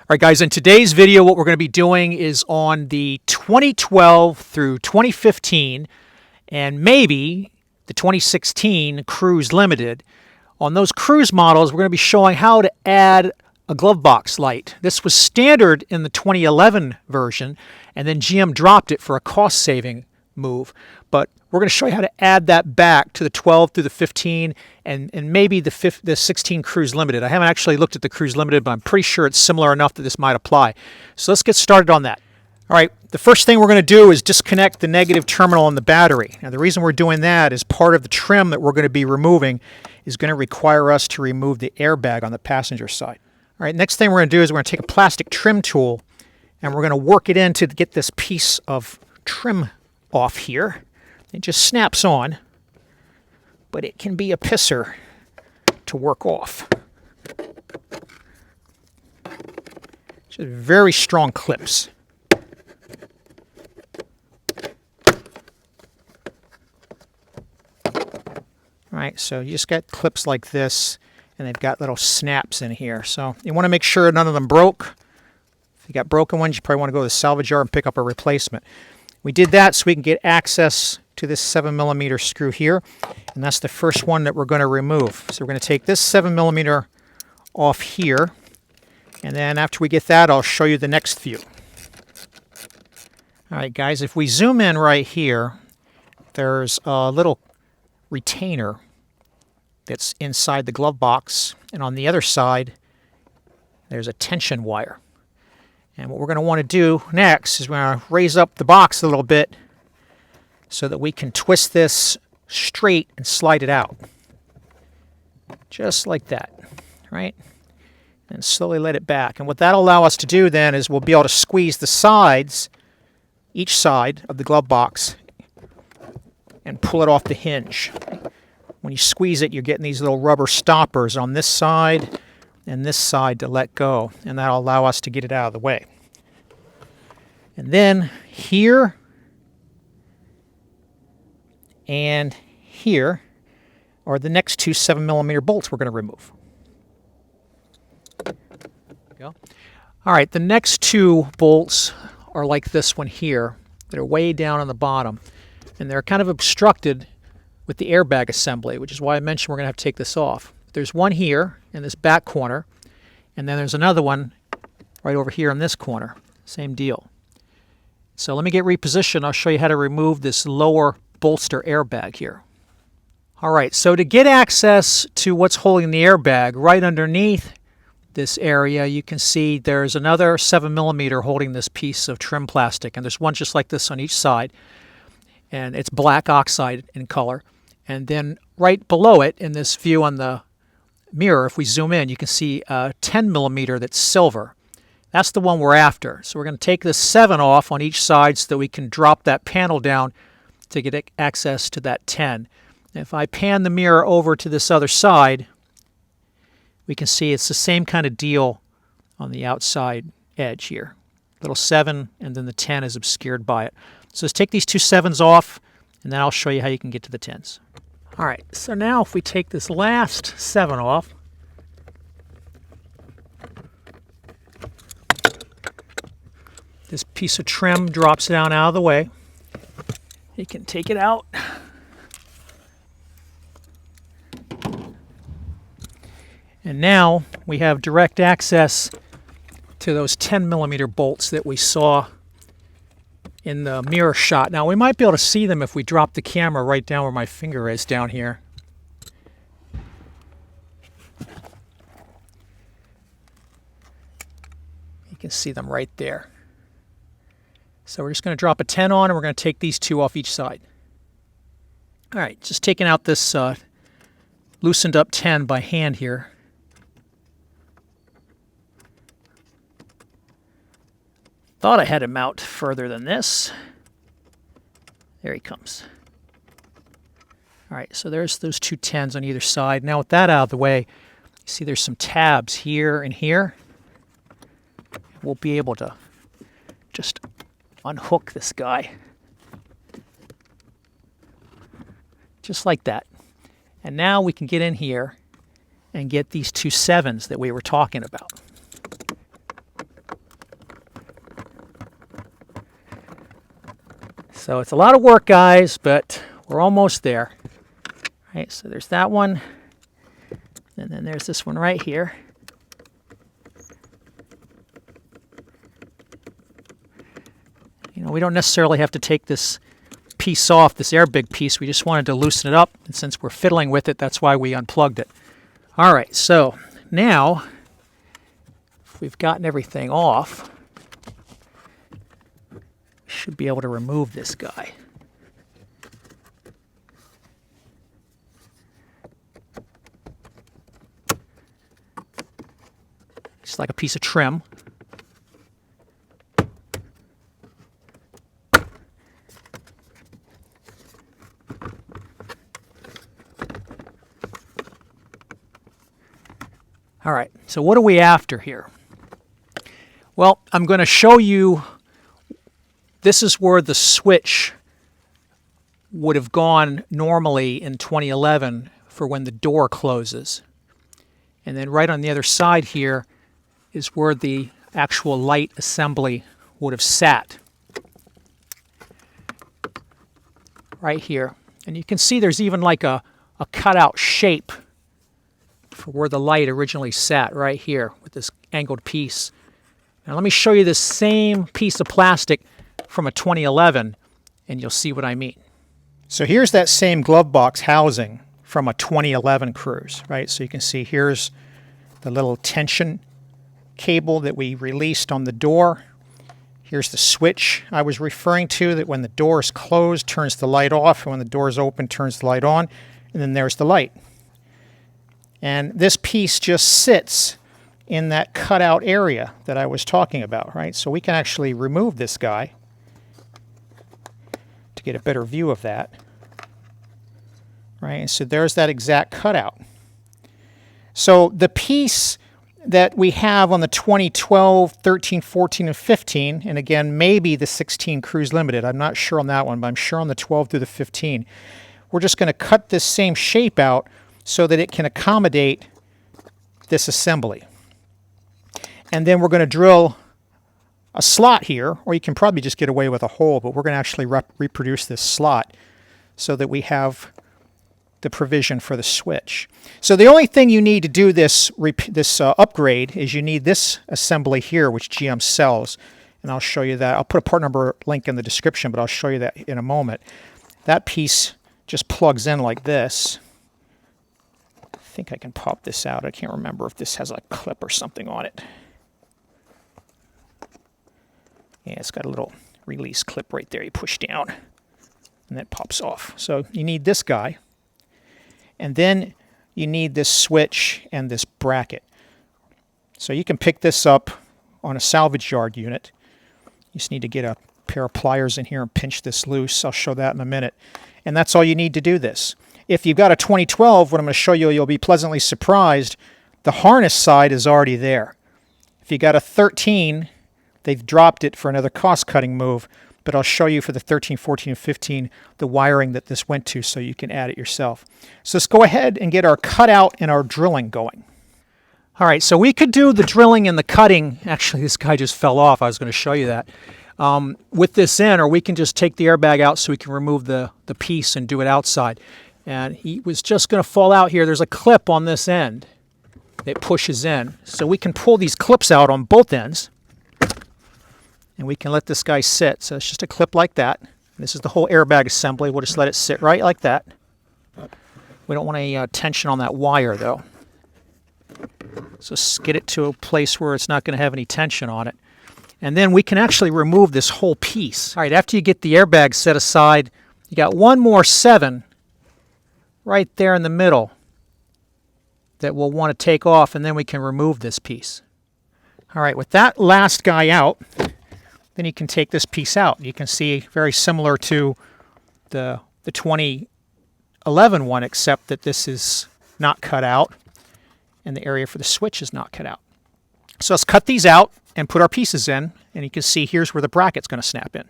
All right, guys, in today's video, what we're going to be doing is on the 2012 through 2015 and maybe the 2016 Cruze Limited. On those Cruze models, we're going to be showing how to add a glove box light. This was standard in the 2011 version, and then GM dropped it for a cost-saving move. But we're going to show you how to add that back to the 12 through the 15 and maybe the 16 Cruze Limited. I haven't actually looked at the Cruze Limited, but I'm pretty sure it's similar enough that this might apply. So let's get started on that. All right, the first thing we're going to do is disconnect the negative terminal on the battery. Now the reason we're doing that is part of the trim that we're going to be removing is going to require us to remove the airbag on the passenger side. All right, next thing we're going to do is we're going to take a plastic trim tool and we're going to work it in to get this piece of trim off here. It just snaps on, but it can be a pisser to work off. Just very strong clips. All right, so you just got clips like this, and they've got little snaps in here. So you want to make sure none of them broke. If you got broken ones, you probably want to go to the salvage yard and pick up a replacement. We did that so we can get access to this 7mm screw here, and that's the first one that we're going to remove. So we're going to take this 7mm off here, and then after we get that, I'll show you the next few. All right, guys, if we zoom in right here, there's a little retainer that's inside the glove box, and on the other side, there's a tension wire. And what we're going to want to do next is we're going to raise up the box a little bit so that we can twist this straight and slide it out. Just like that, right? And slowly let it back. And what that'll allow us to do then is we'll be able to squeeze the sides, each side of the glove box, and pull it off the hinge. When you squeeze it, you're getting these little rubber stoppers on this side and this side to let go, and that'll allow us to get it out of the way. And then here and here are the next two 7mm bolts we're going to remove. There we go. All right, the next two bolts are like this one here. They're way down on the bottom, and they're kind of obstructed with the airbag assembly, which is why I mentioned we're going to have to take this off. There's one here in this back corner, and then there's another one right over here in this corner. Same deal. So let me get repositioned. I'll show you how to remove this lower bolster airbag here. All right, so to get access to what's holding the airbag, right underneath this area, you can see there's another 7mm holding this piece of trim plastic, and there's one just like this on each side, and it's black oxide in color. And then right below it in this view on the mirror, if we zoom in, you can see a 10mm that's silver. That's the one we're after. So we're going to take the 7 off on each side so that we can drop that panel down to get access to that 10. And if I pan the mirror over to this other side, we can see it's the same kind of deal on the outside edge here. Little 7, and then the 10 is obscured by it. So let's take these two 7s off, and then I'll show you how you can get to the 10s. All right, so now if we take this last 7 off, this piece of trim drops down out of the way. You can take it out. And now we have direct access to those 10mm bolts that we saw in the mirror shot. Now we might be able to see them if we drop the camera right down where my finger is down here. You can see them right there. So we're just going to drop a 10 on, and we're going to take these two off each side. All right, just taking out this loosened up 10 by hand here. Thought I had him out further than this. There he comes. All right, so there's those two 10s on either side. Now with that out of the way, you see there's some tabs here and here. We'll be able to just unhook this guy. Just like that. And now we can get in here and get these two 7s that we were talking about. So it's a lot of work, guys, but we're almost there. All right, so there's that one. And then there's this one right here. You know, we don't necessarily have to take this piece off, this airbag piece. We just wanted to loosen it up, and since we're fiddling with it, that's why we unplugged it. All right, so now if we've gotten everything off, we should be able to remove this guy. Just like a piece of trim. All right, so what are we after here? Well, I'm going to show you, this is where the switch would have gone normally in 2011 for when the door closes. And then right on the other side here is where the actual light assembly would have sat. Right here. And you can see there's even like a cutout shape for where the light originally sat right here with this angled piece. Now let me show you this same piece of plastic from a 2011 and you'll see what I mean. So here's that same glove box housing from a 2011 Cruze, right? So you can see here's the little tension cable that we released on the door. Here's the switch I was referring to, that when the door is closed turns the light off, and when the door is open turns the light on, and then there's the light. And this piece just sits in that cutout area that I was talking about, right? So we can actually remove this guy to get a better view of that, right? And so there's that exact cutout. So the piece that we have on the 2012, 13, 14, and 15, and again, maybe the 16 Cruze Limited, I'm not sure on that one, but I'm sure on the 12 through the 15, we're just going to cut this same shape out so that it can accommodate this assembly. And then we're going to drill a slot here, or you can probably just get away with a hole, but we're going to actually reproduce this slot so that we have the provision for the switch. So the only thing you need to do this upgrade is you need this assembly here, which GM sells, and I'll show you that. I'll put a part number link in the description, but I'll show you that in a moment. That piece just plugs in like this. I think I can pop this out. I can't remember if this has a clip or something on it. Yeah, it's got a little release clip right there. You push down, and that pops off. So you need this guy. And then you need this switch and this bracket. So you can pick this up on a salvage yard unit. You just need to get a pair of pliers in here and pinch this loose. I'll show that in a minute. And that's all you need to do this. If you've got a 2012, what I'm going to show you, you'll be pleasantly surprised. The harness side is already there. If you got a 13, they've dropped it for another cost-cutting move. But I'll show you for the 13, 14, and 15 the wiring that this went to so you can add it yourself. So let's go ahead and get our cutout and our drilling going. All right, so we could do the drilling and the cutting. Actually, this guy just fell off. I was going to show you that. With this in, or we can just take the airbag out so we can remove the piece and do it outside. And he was just going to fall out here. There's a clip on this end that pushes in. So we can pull these clips out on both ends. And we can let this guy sit. So it's just a clip like that. This is the whole airbag assembly. We'll just let it sit right like that. We don't want any tension on that wire, though. So get it to a place where it's not going to have any tension on it. And then we can actually remove this whole piece. All right, after you get the airbag set aside, you got one more 7 right there in the middle that we'll want to take off, and then we can remove this piece. All right, with that last guy out, then you can take this piece out. You can see very similar to the 2011 one, except that this is not cut out and the area for the switch is not cut out. So let's cut these out and put our pieces in, and you can see here's where the bracket's going to snap in.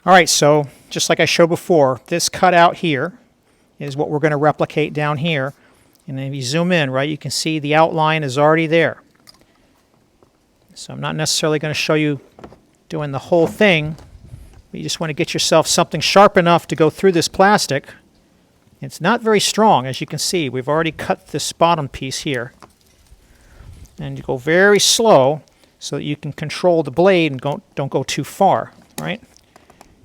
All right, so just like I showed before, this cutout here is what we're going to replicate down here. And then if you zoom in, right, you can see the outline is already there. So I'm not necessarily going to show you doing the whole thing, You just want to get yourself something sharp enough to go through this plastic. It's not very strong, as you can see. We've already cut this bottom piece here. And you go very slow so that you can control the blade and don't go too far, right?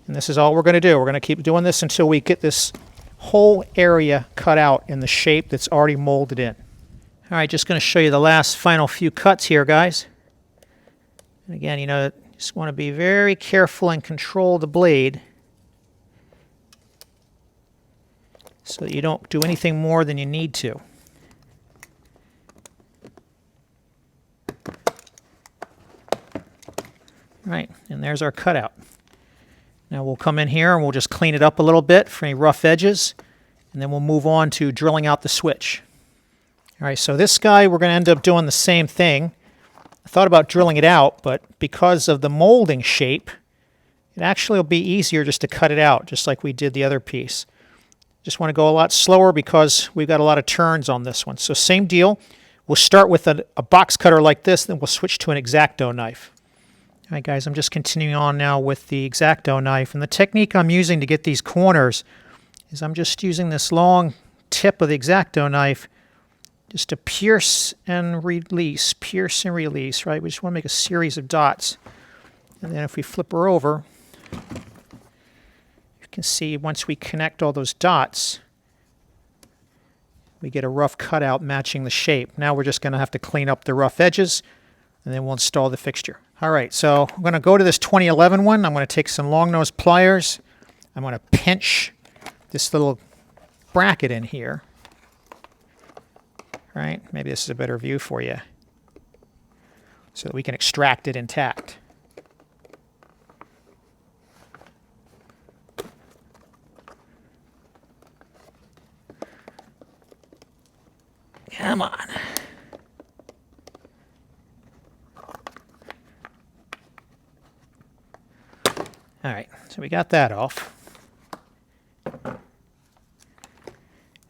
And this is all we're going to do. We're going to keep doing this until we get this whole area cut out in the shape that's already molded in. All right, just going to show you the last final few cuts here, guys. And again, you know, just want to be very careful and control the blade so that you don't do anything more than you need to. Right, and there's our cutout. Now we'll come in here and we'll just clean it up a little bit for any rough edges, and then we'll move on to drilling out the switch. All right, so this guy we're going to end up doing the same thing. I thought about drilling it out, but because of the molding shape, it actually will be easier just to cut it out, just like we did the other piece. Just want to go a lot slower because we've got a lot of turns on this one. So same deal. We'll start with a box cutter like this, then we'll switch to an X-Acto knife. All right, guys, I'm just continuing on now with the X-Acto knife. And the technique I'm using to get these corners is I'm just using this long tip of the X-Acto knife just to pierce and release, right? We just want to make a series of dots. And then if we flip her over, you can see once we connect all those dots, we get a rough cutout matching the shape. Now we're just going to have to clean up the rough edges, and then we'll install the fixture. All right, so I'm going to go to this 2011 one. I'm going to take some long nose pliers. I'm going to pinch this little bracket in here. Right? Maybe this is a better view for you so that we can extract it intact. Come on. All right, so we got that off.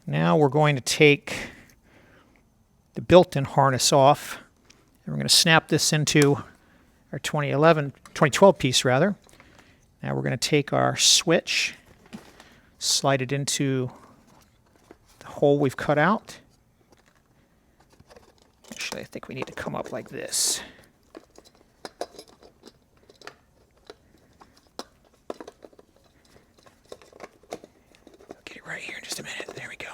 Now we're going to take the built-in harness off, and we're going to snap this into our 2012 piece rather. Now we're going to take our switch, slide it into the hole we've cut out. Actually, I think we need to come up like this. I'll get it right here in just a minute. There we go.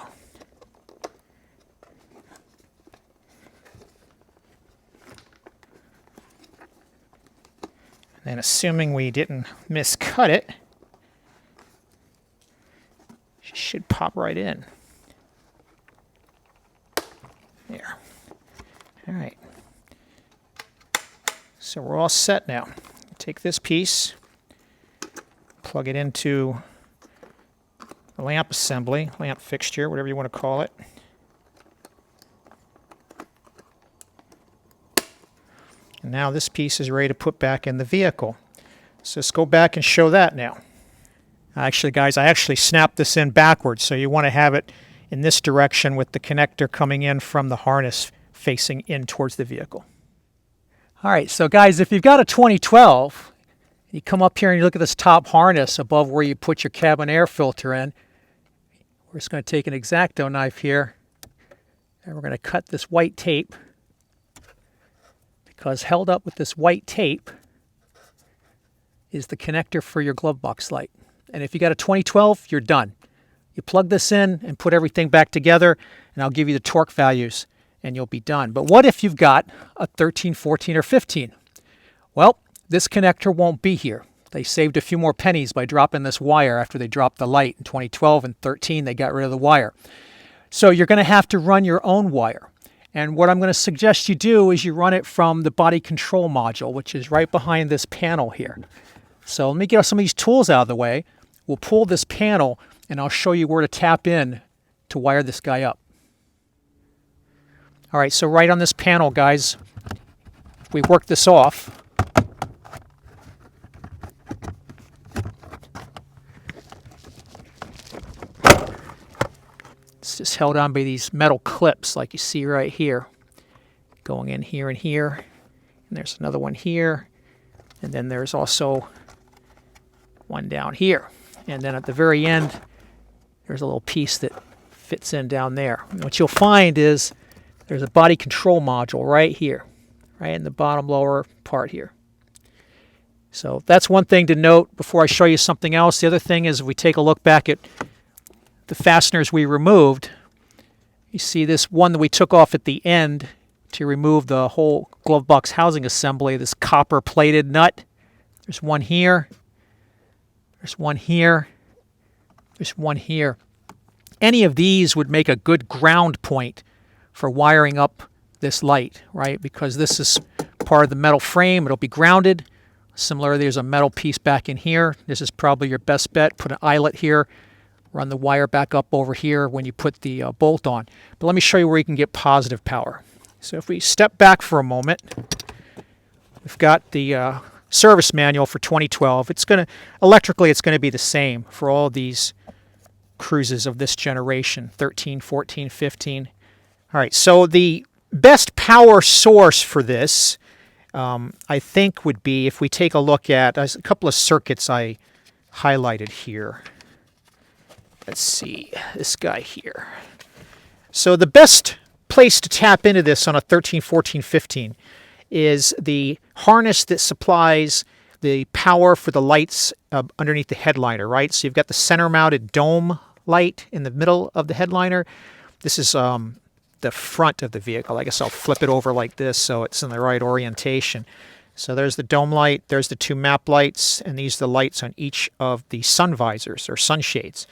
And assuming we didn't miscut it, it should pop right in. There. All right. So we're all set now. Take this piece, plug it into the lamp assembly, lamp fixture, whatever you want to call it. And now this piece is ready to put back in the vehicle. So let's go back and show that now. Actually, guys, I actually snapped this in backwards, so you want to have it in this direction with the connector coming in from the harness facing in towards the vehicle. All right, so guys, if you've got a 2012, you come up here and you look at this top harness above where you put your cabin air filter in. We're just going to take an X-Acto knife here, and we're going to cut this white tape, because held up with this white tape is the connector for your glove box light. And if you got a 2012, you're done. You plug this in and put everything back together, and I'll give you the torque values, and you'll be done. But what if you've got a 13, 14, or 15? Well, this connector won't be here. They saved a few more pennies by dropping this wire after they dropped the light. In 2012 and 13, they got rid of the wire. So you're going to have to run your own wire. And what I'm going to suggest you do is you run it from the body control module, which is right behind this panel here. So let me get some of these tools out of the way. We'll pull this panel, and I'll show you where to tap in to wire this guy up. All right, so right on this panel, guys, we work this off. It's just held on by these metal clips like you see right here, going in here and here. And there's another one here. And then there's also one down here. And then at the very end, there's a little piece that fits in down there. And what you'll find is there's a body control module right here, right in the bottom lower part here. So that's one thing to note before I show you something else. The other thing is if we take a look back at the fasteners we removed, you see this one that we took off at the end to remove the whole glove box housing assembly, this copper plated nut. There's one here. There's one here. There's one here. Any of these would make a good ground point for wiring up this light, right? Because this is part of the metal frame. It'll be grounded. Similarly, there's a metal piece back in here. This is probably your best bet. Put an eyelet here. Run the wire back up over here when you put the bolt on. But let me show you where you can get positive power. So if we step back for a moment, we've got the service manual for 2012. Electrically, it's going to be the same for all these Cruzes of this generation, 13, 14, 15. All right, so the best power source for this, I think, would be if we take a look at a couple of circuits I highlighted here. Let's see, this guy here. So the best place to tap into this on a 13, 14, 15 is the harness that supplies the power for the lights underneath the headliner, right? So you've got the center-mounted dome light in the middle of the headliner. This is the front of the vehicle. I guess I'll flip it over like this so it's in the right orientation. So there's the dome light, there's the two map lights, and these are the lights on each of the sun visors or sunshades.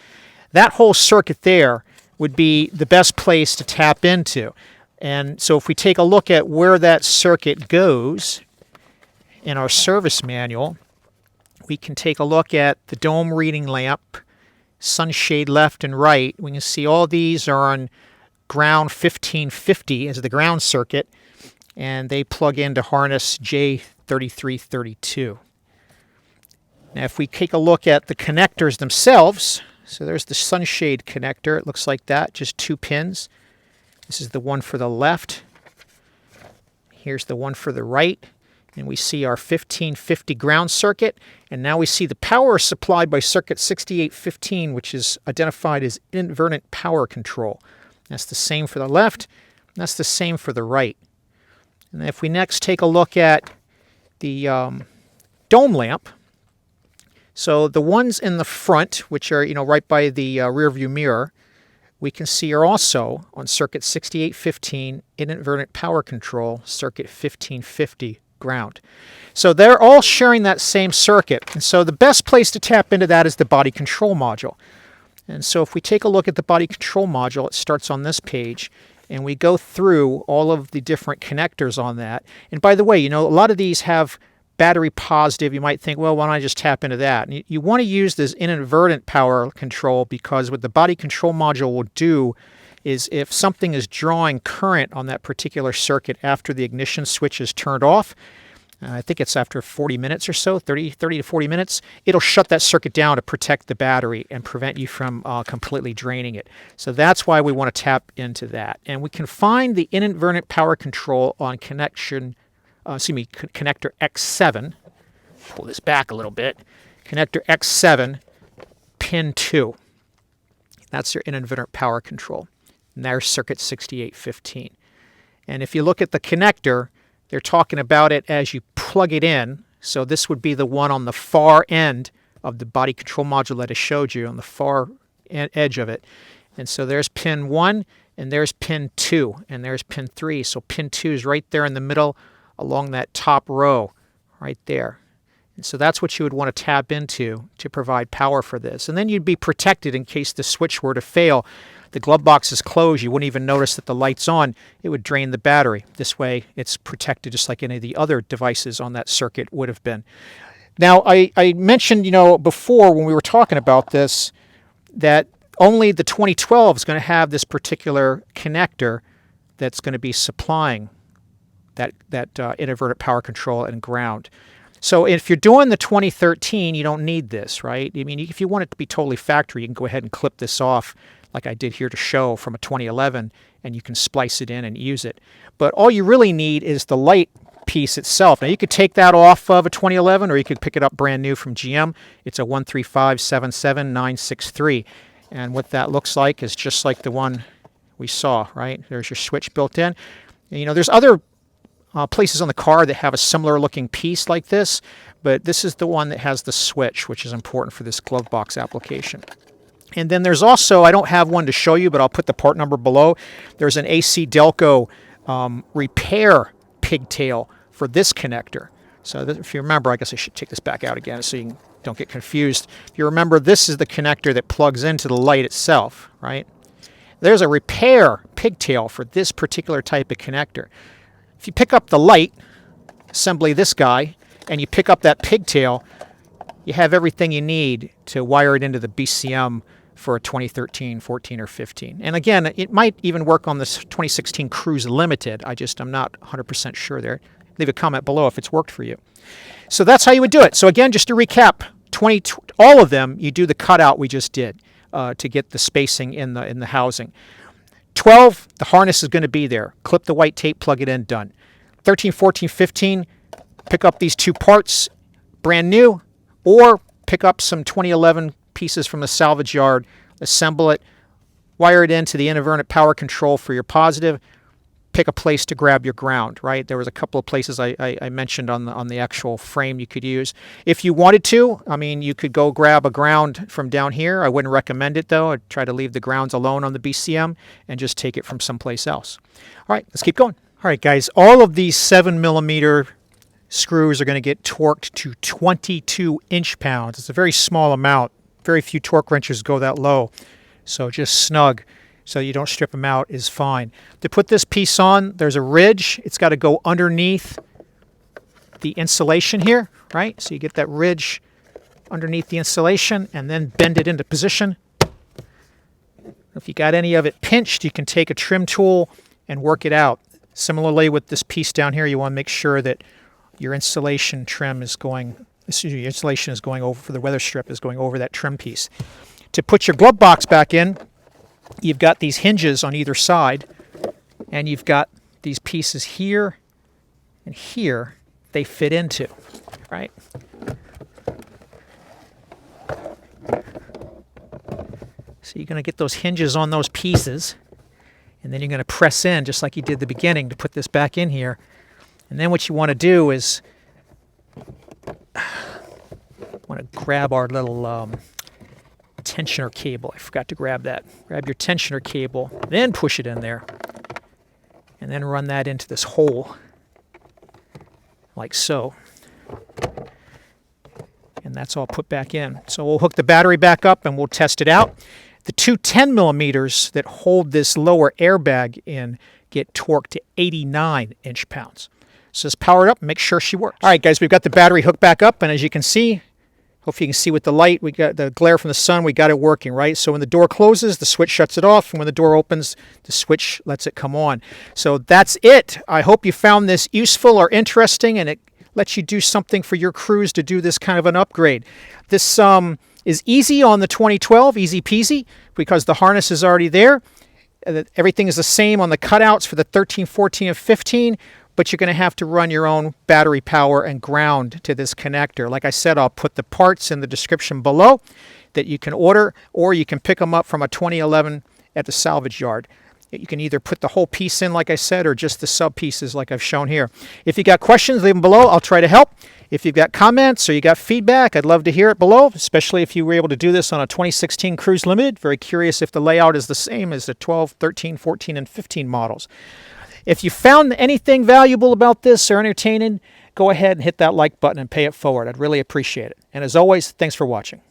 That whole circuit there would be the best place to tap into. And so if we take a look at where that circuit goes in our service manual, we can take a look at the dome reading lamp, sunshade left and right. We can see all these are on ground 1550 as the ground circuit, and they plug into harness J3332. Now if we take a look at the connectors themselves, so there's the sunshade connector. It looks like that, just 2 pins. This is the one for the left. Here's the one for the right. And we see our 1550 ground circuit. And now we see the power supplied by circuit 6815, which is identified as invertent power control. That's the same for the left. And that's the same for the right. And if we next take a look at the dome lamp, so the ones in the front, which are right by the rear view mirror, we can see are also on circuit 6815 invertent power control, circuit 1550 ground. So they're all sharing that same circuit. And so the best place to tap into that is the body control module. And so if we take a look at the body control module, it starts on this page, and we go through all of the different connectors on that. And by the way, a lot of these have battery positive. You might think, well, why don't I just tap into that? And you want to use this invertent power control, because what the body control module will do is if something is drawing current on that particular circuit after the ignition switch is turned off, I think it's after 40 minutes or so, 30 to 40 minutes, it'll shut that circuit down to protect the battery and prevent you from completely draining it. So that's why we want to tap into that. And we can find the invertent power control on connector X7. Pull this back a little bit. Connector X7, pin 2. That's your inverter power control. And there's circuit 6815. And if you look at the connector, they're talking about it as you plug it in. So this would be the one on the far end of the body control module that I showed you, on the far edge of it. And so there's pin 1, and there's pin 2, and there's pin 3. So pin 2 is right there in the middle along that top row right there. And so that's what you would want to tap into to provide power for this. And then you'd be protected in case the switch were to fail. The glove box is closed. You wouldn't even notice that the light's on. It would drain the battery. This way, it's protected just like any of the other devices on that circuit would have been. Now, I mentioned, before when we were talking about this, that only the 2012 is going to have this particular connector that's going to be supplying that inverted power control and ground. So if you're doing the 2013, you don't need this, right? I mean, if you want it to be totally factory, you can go ahead and clip this off like I did here to show from a 2011, and you can splice it in and use it. But all you really need is the light piece itself. Now you could take that off of a 2011 or you could pick it up brand new from GM. It's a 13577963. And what that looks like is just like the one we saw, right? There's your switch built in. And, you know, there's other places on the car that have a similar looking piece like this, but this is the one that has the switch, which is important for this glove box application. And then there's also, I don't have one to show you, but I'll put the part number below. There's an AC Delco repair pigtail for this connector. So if you remember, I guess I should take this back out again so you don't get confused. If you remember, this is the connector that plugs into the light itself, right? There's a repair pigtail for this particular type of connector. If you pick up the light assembly, this guy, and you pick up that pigtail, you have everything you need to wire it into the BCM for a 2013, 14, or 15. And again, it might even work on this 2016 Cruze Limited. I'm not 100% sure there. Leave a comment below if it's worked for you. So that's how you would do it. So again, just to recap, all of them, you do the cutout we just did to get the spacing in the housing. 12, the harness is going to be there. Clip the white tape, plug it in, done. 13, 14, 15, pick up these two parts, brand new, or pick up some 2011 pieces from the salvage yard, assemble it, wire it into the inverter power control for your positive, pick a place to grab your ground, right? There was a couple of places I mentioned on the actual frame you could use. If you wanted to, I mean, you could go grab a ground from down here. I wouldn't recommend it, though. I'd try to leave the grounds alone on the BCM and just take it from someplace else. All right, let's keep going. All right, guys, all of these 7mm screws are going to get torqued to 22 inch-pounds. It's a very small amount. Very few torque wrenches go that low. So just snug so you don't strip them out is fine. To put this piece on, there's a ridge. It's got to go underneath the insulation here, right? So you get that ridge underneath the insulation and then bend it into position. If you got any of it pinched, you can take a trim tool and work it out. Similarly with this piece down here, you want to make sure that your insulation trim is going, your insulation is going over, for the weather strip is going over that trim piece. To put your glove box back in, you've got these hinges on either side, and you've got these pieces here and here they fit into, right? So you're going to get those hinges on those pieces, and then you're going to press in just like you did at the beginning to put this back in here. And then what you want to do is grab our little tensioner cable. I forgot to grab that. Grab your tensioner cable, then push it in there, and then run that into this hole, like so. And that's all put back in. So we'll hook the battery back up and we'll test it out. The two 10mm that hold this lower airbag in get torqued to 89 inch-pounds. So let's power it up and make sure she works. All right, guys, we've got the battery hooked back up, and as you can see, hopefully you can see with the light, we got the glare from the sun, we got it working, right? So when the door closes, the switch shuts it off, and when the door opens, the switch lets it come on. So that's it. I hope you found this useful or interesting, and it lets you do something for your Cruze to do this kind of an upgrade. This is easy on the 2012, easy peasy, because the harness is already there. Everything is the same on the cutouts for the 13, 14, and 15, but you're going to have to run your own battery power and ground to this connector. Like I said, I'll put the parts in the description below that you can order, or you can pick them up from a 2011 at the salvage yard. You can either put the whole piece in, like I said, or just the sub pieces like I've shown here. If you got questions, leave them below. I'll try to help. If you've got comments or you got feedback, I'd love to hear it below, especially if you were able to do this on a 2016 Cruze Limited. Very curious if the layout is the same as the 12, 13, 14, and 15 models. If you found anything valuable about this or entertaining, go ahead and hit that like button and pay it forward. I'd really appreciate it. And as always, thanks for watching.